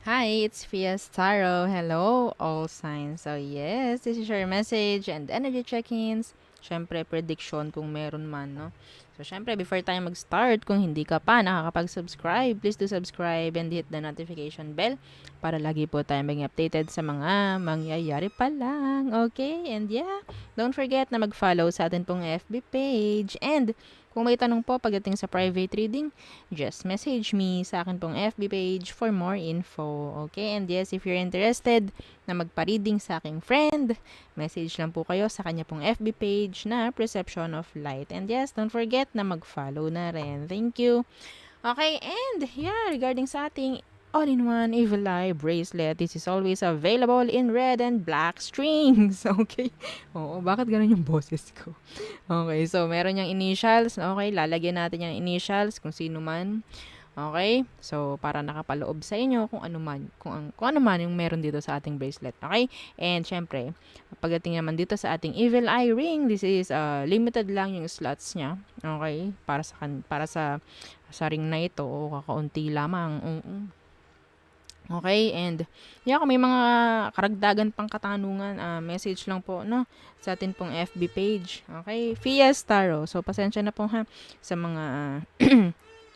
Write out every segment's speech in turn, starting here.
Hi, it's Fias Taro. Hello, all signs. So yes, this is your message and energy check-ins. Syempre, prediction kung meron man, no? So, syempre, before tayo mag-start, kung hindi ka pa nakakapag-subscribe, please do subscribe and hit the notification bell para lagi po tayo maging updated sa mga mangyayari pa lang. Okay? And yeah, don't forget na mag-follow sa atin pong FB page. And kung may tanong po pagdating sa private reading, just message me sa akin pong FB page for more info. Okay? And yes, if you're interested na magpa-reading sa aking friend, message lang po kayo sa kanya pong FB page na Perception of Light. And yes, don't forget na mag-follow na rin. Thank you. Okay, and yeah, regarding sa ating all-in-one Evil Eye bracelet, this is always available in red and black strings. Okay? Oo, bakit ganun yung boses ko? Okay, so meron yung initials. Okay, lalagyan natin yung initials kung sino man. Okay? So, para nakapaloob sa inyo kung ano man, kung ano man yung meron dito sa ating bracelet. Okay? And, syempre, pagdating naman dito sa ating Evil Eye ring, this is limited lang yung slots niya. Okay? Para sa ring na ito, o kakaunti lamang. Okay, and yeah, kung may mga karagdagan pang katanungan, message lang po, no, sa atin pong FB page. Okay, Fias Taro. So, pasensya na po ha sa mga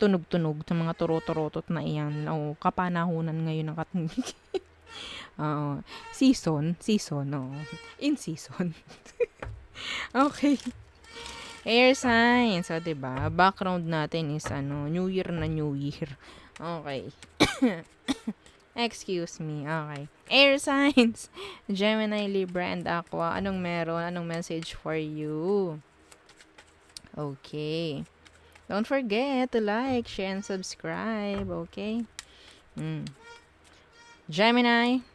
tunog-tunog, sa mga turo-turotot na iyan. O, kapanahunan ngayon ng katnig. Oo, season, no. In season. Okay. Air sign. So, 'di ba? Background natin is New Year na New Year. Okay. Excuse me. Okay. Air signs. Gemini, Libra, and Aqua. Anong meron? Anong message for you? Okay. Don't forget to like, share, and subscribe. Okay? Gemini,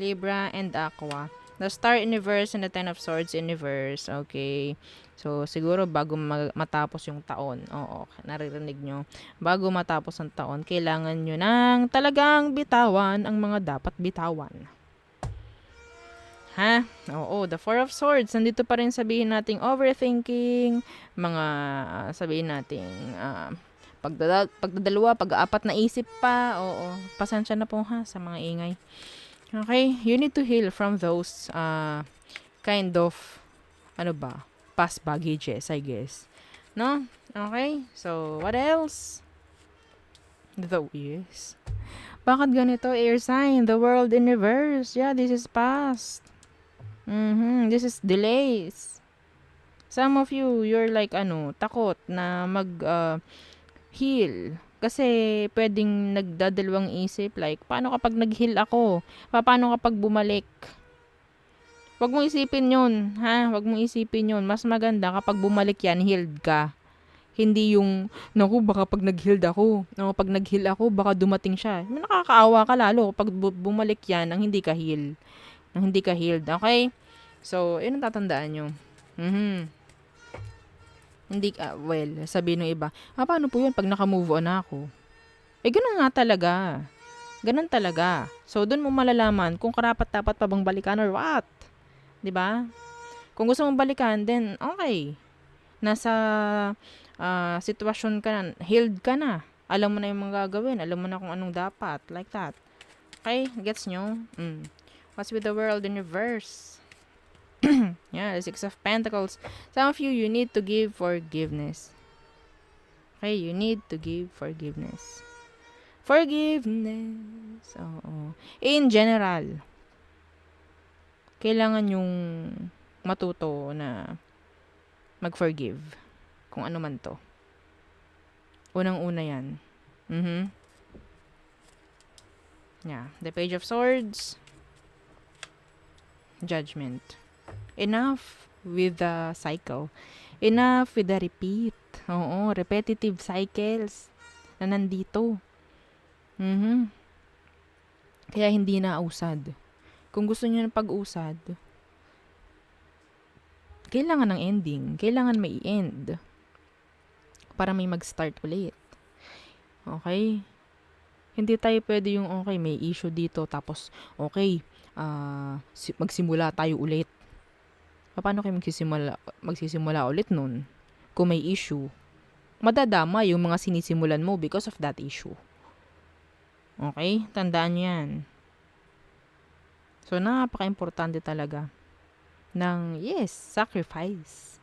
Libra, and Aqua. The Star Universe and the Ten of Swords Universe. Okay. So, siguro bago matapos yung taon. Oo, naririnig nyo. Bago matapos ang taon, kailangan nyo ng talagang bitawan ang mga dapat bitawan. Ha? Oo, the Four of Swords. Nandito pa rin sabihin nating overthinking, mga sabihin nating pagdadalawa, pag-aapat na isip pa. Oo, pasensya na po ha sa mga ingay. Okay, you need to heal from those kind of past baggages, I guess. No? Okay, so what else? Yes. Bakit ganito? Air sign, the world, universe. Yeah, this is past. This is delays. Some of you, you're like takot na heal. Kasi pwedeng nagdadalawang isip like, paano kapag nag-heal ako? Paano kapag bumalik? Wag mong isipin yun, ha? Wag mong isipin yun. Mas maganda kapag bumalik yan, healed ka. Hindi yung, naku, baka pag nag-healed ako. Naku, pag nag-heal ako, baka dumating siya. Nakakaawa ka lalo kapag bumalik yan nang hindi ka heal. Nang hindi ka healed, okay? So, yun ang tatandaan nyo. Hindi, sabi ng iba, paano po yun pag naka-move on na ako? Ganun nga talaga. Ganun talaga. So, dun mo malalaman kung karapat-dapat pa bang balikan or what. 'Di ba? Kung gusto mong balikan, then okay. Nasa sitwasyon ka na, healed ka na. Alam mo na yung mga gagawin. Alam mo na kung anong dapat. Like that. Okay? Gets nyo? What's with the world universe? Yeah, the Six of Pentacles. Some of you, you need to give forgiveness. Okay? You need to give forgiveness. Forgiveness. Oo. In general, kailangan yung matuto na mag-forgive. Kung ano man to. Unang-una yan. Yeah. The Page of Swords. Judgment. Enough with the cycle. Enough with the repeat. Oo, repetitive cycles na nandito. Kaya hindi na usad. Kung gusto niyo ng pag-usad, kailangan ng ending. Kailangan may end. Para may mag-start ulit. Okay? Hindi tayo pwede yung, okay, may issue dito, tapos, okay, magsimula tayo ulit. Paano kayo magsisimula ulit nun? Kung may issue, madadama yung mga sinisimulan mo because of that issue. Okay? Tandaan nyo yan. So, napaka-importante talaga ng, yes, sacrifice.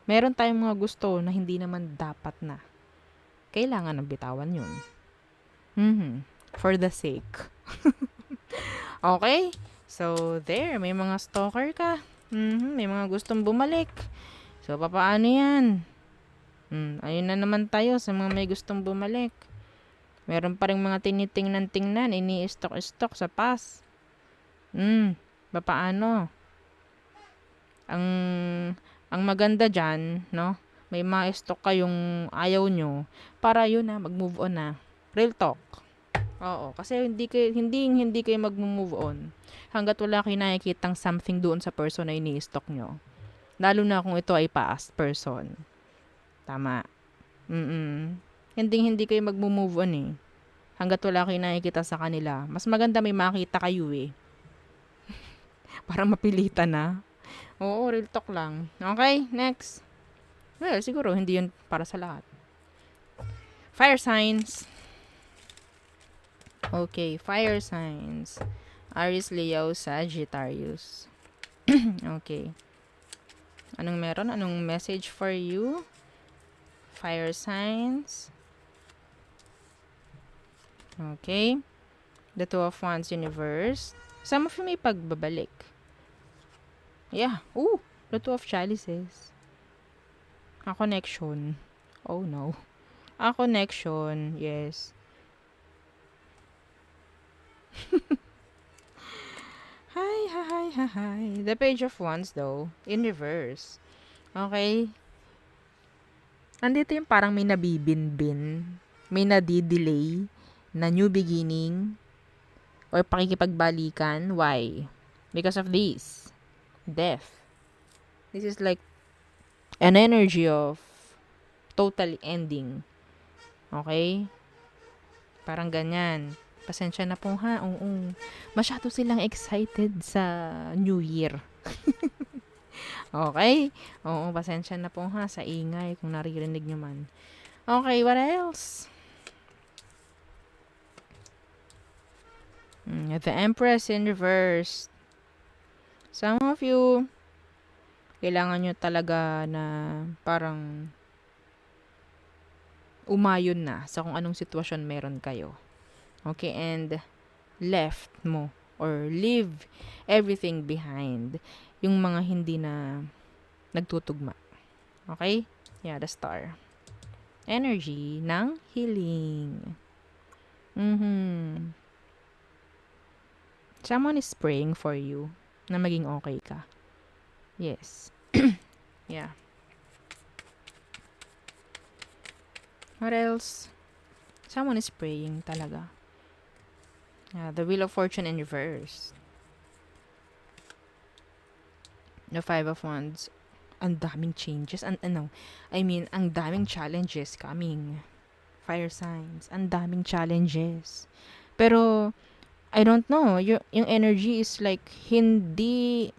Meron tayong mga gusto na hindi naman dapat na. Kailangan ng bitawan yun. For the sake. Okay? So, there. May mga stalker ka. May mga gustong bumalik. So, papaano yan? Ayun na naman tayo sa mga may gustong bumalik. Meron pa rin mga tinitingnan-tingnan, ini-stock-stock sa pass. Papaano? Ang maganda dyan, no? May ma-stock kayong ayaw nyo para yun na, mag-move on na. Real talk. Oo, kasi hindi kayo mag-move on hangga't wala kayo nakikitang something doon sa person na ini-stock nyo. Lalo na kung ito ay past person. Tama. Hindi kayo mag-move on eh. Hangga't wala kayo nakikita sa kanila. Mas maganda may makita kayo eh. Para mapilitan na. Oo, real talk lang. Okay, next. Well, siguro hindi yun para sa lahat. Fire signs. Okay, fire signs. Aries, Leo, Sagittarius. Okay. Anong meron? Anong message for you? Fire signs. Okay. The Two of Wands universe. Some of you may pagbabalik. Yeah. Ooh, the Two of Chalices. A connection. Oh no. A connection. Yes. Hi. The Page of Wands though. In reverse. Okay. Andito yung parang may nabibinbin. May nadidelay na new beginning or pakikipagbalikan. Why? Because of this. Death. This is like an energy of totally ending. Okay? Parang ganyan. Pasensya na po ha. Oo. Masyado silang excited sa New Year. Okay? Oo, pasensya na po ha sa ingay kung naririnig nyo man. Okay, what else? The Empress in reverse. Some of you, kailangan nyo talaga na parang umayon na sa kung anong sitwasyon meron kayo. Okay, and left mo or leave everything behind. Yung mga hindi na nagtutugma. Okay? Yeah, the Star. Energy ng healing. Someone is praying for you na maging okay ka. Yes. Yeah. What else? Someone is praying talaga. The Wheel of Fortune in reverse. The Five of Wands. Ang daming changes. Ang daming challenges coming. Fire signs. Ang daming challenges. Pero, I don't know. Yung energy is like, hindi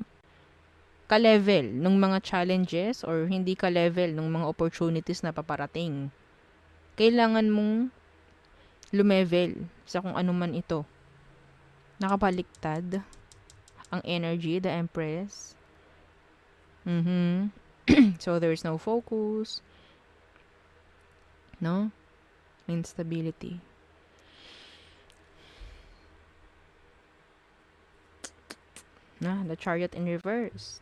ka-level ng mga challenges or hindi ka-level ng mga opportunities na paparating. Kailangan mong lumevel sa kung ano man ito. Nakabaliktad ang energy, the Empress. So, there's no focus. No? Instability. The Chariot in reverse.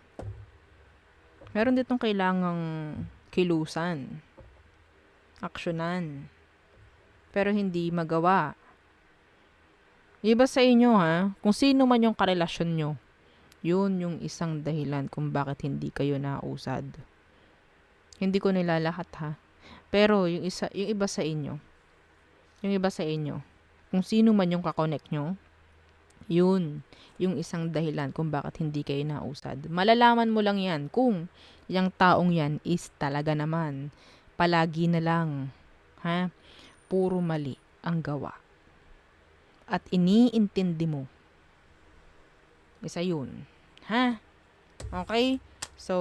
Meron ditong kailangang kilusan. Aksyonan. Pero hindi magawa. Iba sa inyo ha, kung sino man yung karelasyon nyo, yun yung isang dahilan kung bakit hindi kayo nausad. Hindi ko nilalahat ha. Pero yung iba sa inyo, kung sino man yung kakonect nyo, yun yung isang dahilan kung bakit hindi kayo nausad. Malalaman mo lang yan kung yung taong yan is talaga naman palagi na lang puro mali ang gawa. At iniintindi mo. Isa yun. Okay? So,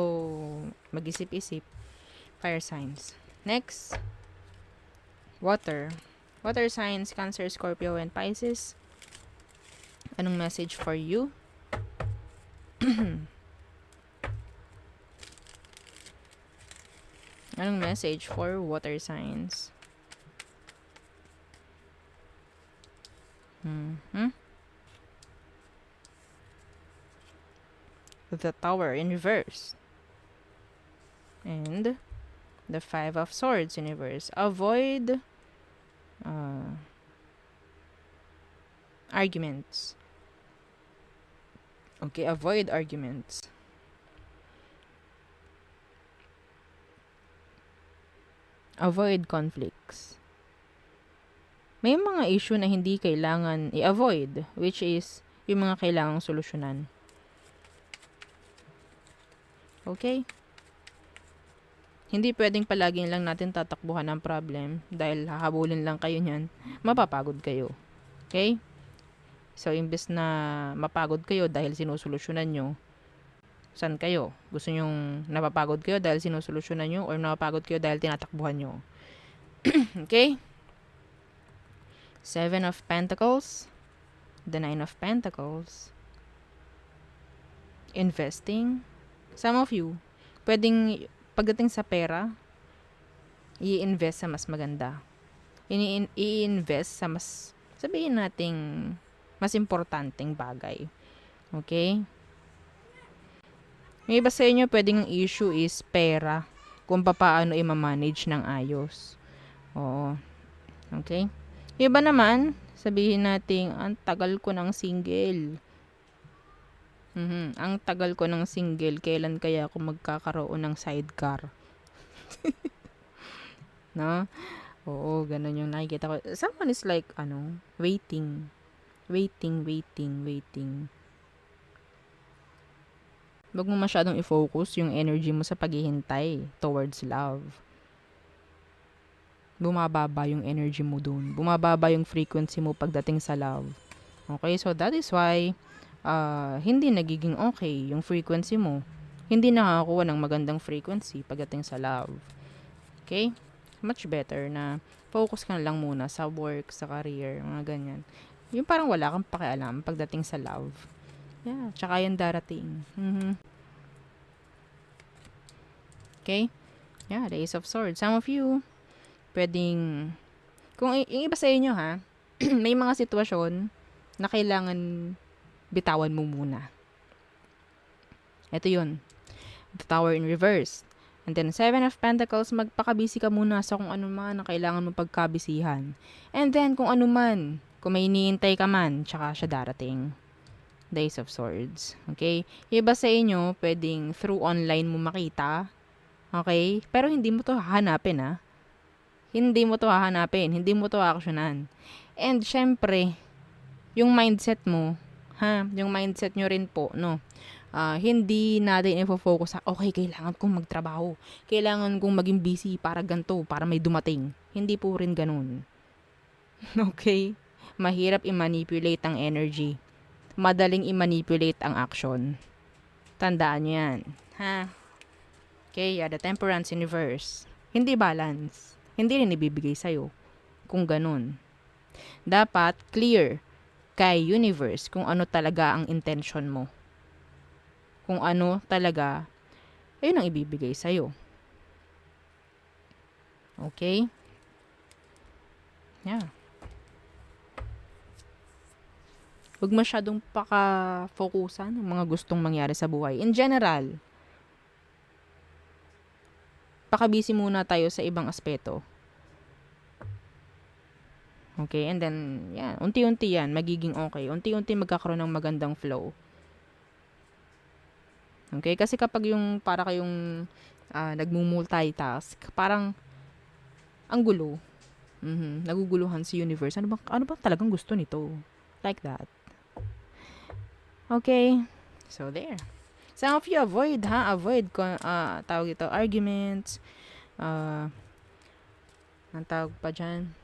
mag-isip-isip. Fire signs. Next. Water. Water signs, Cancer, Scorpio, and Pisces. Anong message for you? Anong message for water signs? The Tower in reverse. And the Five of Swords in reverse. Avoid arguments. Okay, avoid arguments. Avoid conflicts. May mga issue na hindi kailangan i-avoid, which is yung mga kailangang solusyonan. Okay? Hindi pwedeng palaging lang natin tatakbuhan ng problem dahil hahabulin lang kayo niyan, mapapagod kayo. Okay? So, imbes na mapagod kayo dahil sinusolusyonan nyo, saan kayo? Gusto nyong napapagod kayo dahil sinusolusyonan nyo or napapagod kayo dahil tinatakbuhan nyo? Okay? Seven of Pentacles, the Nine of Pentacles, investing. Some of you, pwedeng pagdating sa pera, i-invest sa mas maganda. I-invest sa mas, sabihin nating, mas importanteng bagay. Okay? May iba sa inyo, pwedeng ang issue is pera. Kung paano i-manage ng ayos. Oo. Okay? Iba naman, sabihin natin, ang tagal ko ng single. Ang tagal ko ng single, kailan kaya ako magkakaroon ng sidecar? No? Oo, ganun yung nakikita ko. Someone is like, waiting. Huwag mo masyadong i-focus yung energy mo sa paghihintay towards love. Bumababa yung energy mo dun. Bumababa yung frequency mo pagdating sa love. Okay, so that is why hindi nagiging okay yung frequency mo. Hindi nakakakuha ng magandang frequency pagdating sa love. Okay? Much better na focus ka na lang muna sa work, sa career, mga ganyan. Yung parang wala kang pakialam pagdating sa love. Yeah, tsaka yan darating. Okay? Yeah, the Ace of Swords. Some of you, pwedeng, kung yung iba sa inyo ha, may mga sitwasyon na kailangan bitawan mo muna. Ito yun. The Tower in reverse. And then, Seven of Pentacles, magpakabisi ka muna sa kung ano man na kailangan mo pagkabisihan. And then, kung ano man, kung may iniintay ka man, tsaka siya darating. The Ace of Swords. Okay? Iba sa inyo, pwedeng through online mo makita. Okay? Pero hindi mo to hahanapin, ha? Hindi mo to hahanapin. Hindi mo to aksyonan. And, syempre, yung mindset mo, yung mindset nyo rin po, no? Hindi natin i-focus sa, okay, kailangan kong magtrabaho. Kailangan kong maging busy para ganito, para may dumating. Hindi po rin ganun. Okay? Mahirap i-manipulate ang energy. Madaling i-manipulate ang action. Tandaan nyo yan. Ha? Okay, the Temperance in reverse. Hindi balance. Hindi rin ibibigay sa'yo. Kung ganun. Dapat clear kay universe kung ano talaga ang intention mo. Kung ano talaga, ayun ang ibibigay sa'yo. Okay? Yeah. Huwag masyadong paka-focusan ng mga gustong mangyari sa buhay. In general, pakabisi muna tayo sa ibang aspeto. Okay? And then, yan. Unti-unti yan, magiging okay. Unti-unti magkakaroon ng magandang flow. Okay? Kasi kapag yung para kayong nagmumultitask, parang ang gulo. Naguguluhan si universe. Ano ba talagang gusto nito? Like that. Okay? So, there. Some of you avoid, tawag ito, arguments. Ang tawag pa dyan.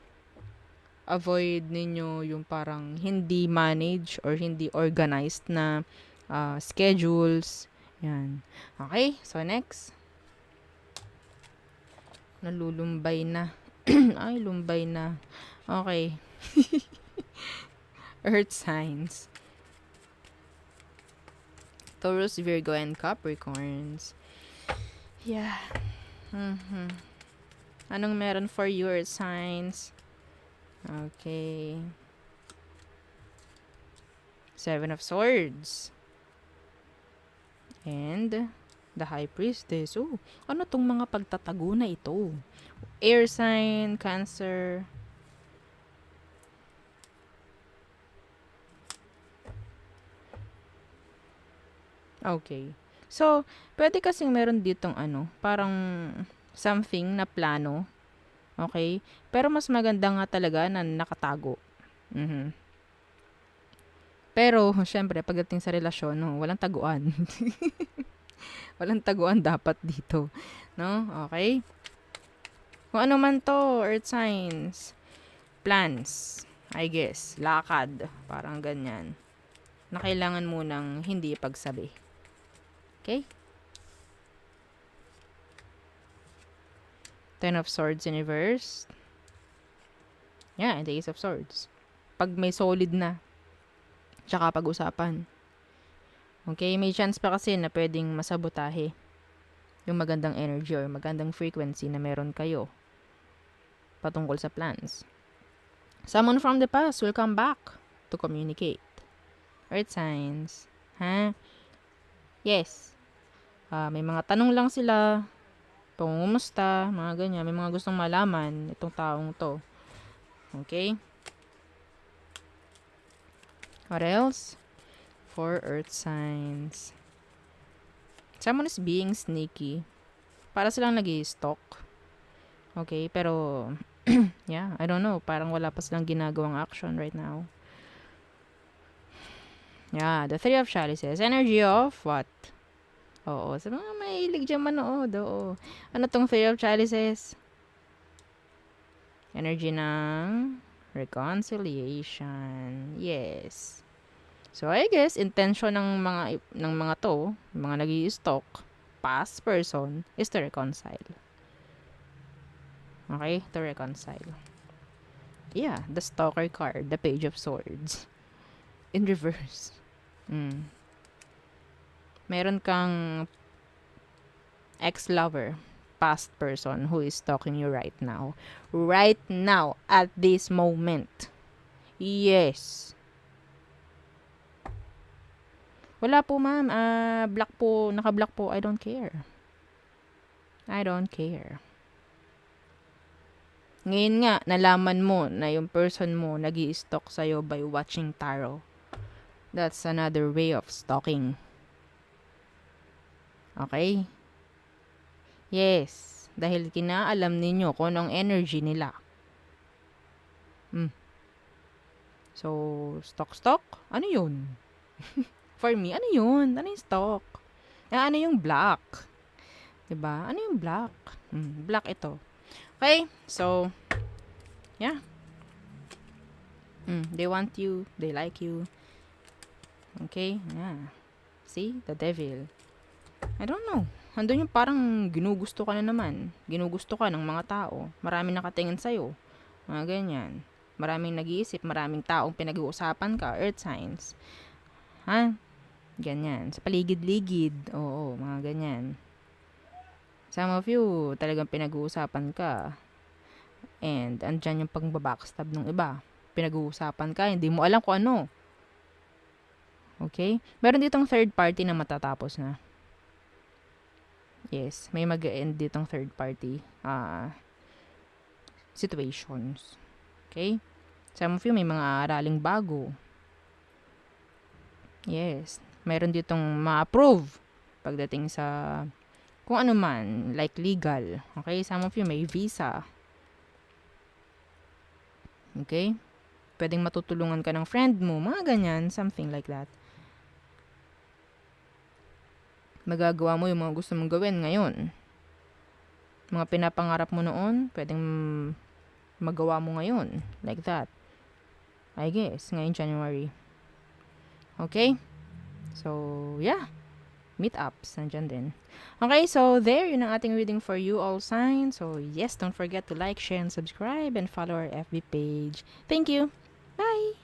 Avoid ninyo yung parang hindi manage or hindi organized na schedules. Yan. Okay? So, next. Nalulumbay na. Ay, lumbay na. Okay. Earth signs. Taurus, Virgo, and Capricorns. Yeah. Anong meron for you, Earth signs? Okay. Seven of Swords. And the High Priestess. Oh, ano tong mga pagtatago na ito? Air sign, Cancer. Okay. So, pwede kasing meron ditong parang something na plano. Okay? Pero mas maganda nga talaga na nakatago. Mhm. Pero, syempre, pagdating sa relasyon, no, walang taguan. Walang taguan dapat dito. No? Okay? Kung ano man to, earth signs, plans, I guess, lakad, parang ganyan, na kailangan munang hindi pagsabi. Okay? Ten of Swords in reverse. Yeah, and the Ace of Swords. Pag may solid na, tsaka pag-usapan. Okay, may chance pa kasi na pwedeng masabotahe yung magandang energy or magandang frequency na meron kayo patungkol sa plans. Someone from the past will come back to communicate. Earth signs. Ha? Yes. May mga tanong lang sila, pangumusta, mga ganyan. May mga gustong malaman itong taong to. Okay? What else? For earth signs. Someone is being sneaky. Para silang nag-i-stalk. Okay? Pero, yeah, I don't know. Parang wala pa silang ginagawang action right now. Yeah, the Three of Chalices. Energy of what? Oo, sa mga mahilig dyan manood, oo. Ano tong Three of Chalices? Energy ng reconciliation. Yes. So, I guess, intention ng mga to, mga nag-i-stalk, past person, is to reconcile. Okay? To reconcile. Yeah, the stalker card, the Page of Swords. In reverse. Meron kang ex-lover, past person who is stalking you right now. Right now, at this moment. Yes. Wala po, ma'am. Black po, naka-black po. I don't care. I don't care. Ngayon nga, nalaman mo na yung person mo nag-i-stalk sa'yo by watching tarot. That's another way of stalking. Okay? Yes. Dahil kinaalam ninyo kung anong energy nila. So, stalk? Ano yun? For me, ano yun? Ano yung stalk? Ano yung black? Diba? Ano yung black? Black ito. Okay? So, yeah. They want you. They like you. Okay? Yeah. See? The devil. I don't know. Andun yung parang ginugusto ka na naman. Ginugusto ka ng mga tao. Maraming nakatingin sa'yo. Mga ganyan. Maraming nag-iisip. Maraming taong pinag-uusapan ka. Earth signs. Ha? Ganyan. Sa paligid-ligid. Oo, mga ganyan. Some of you, talagang pinag-uusapan ka. And, andyan yung pang-backstab ng iba. Pinag-uusapan ka, hindi mo alam kung ano. Okay? Meron ditong third party na matatapos na. Yes, may mag-end ditong third party situations. Okay? Some of you, may mga araling bago. Yes. Meron ditong ma-approve pagdating sa kung ano man, like legal. Okay? Some of you may visa. Okay? Pwedeng matutulungan ka ng friend mo. Mga ganyan. Something like that. Magagawa mo yung mga gusto mong gawin ngayon. Mga pinapangarap mo noon, pwedeng magawa mo ngayon. Like that. I guess, ngayon January. Okay? So, yeah. meetups, nandyan din. Okay, so there, yun ang ating reading for you, all signs. So yes, don't forget to like, share, and subscribe, and follow our FB page. Thank you! Bye!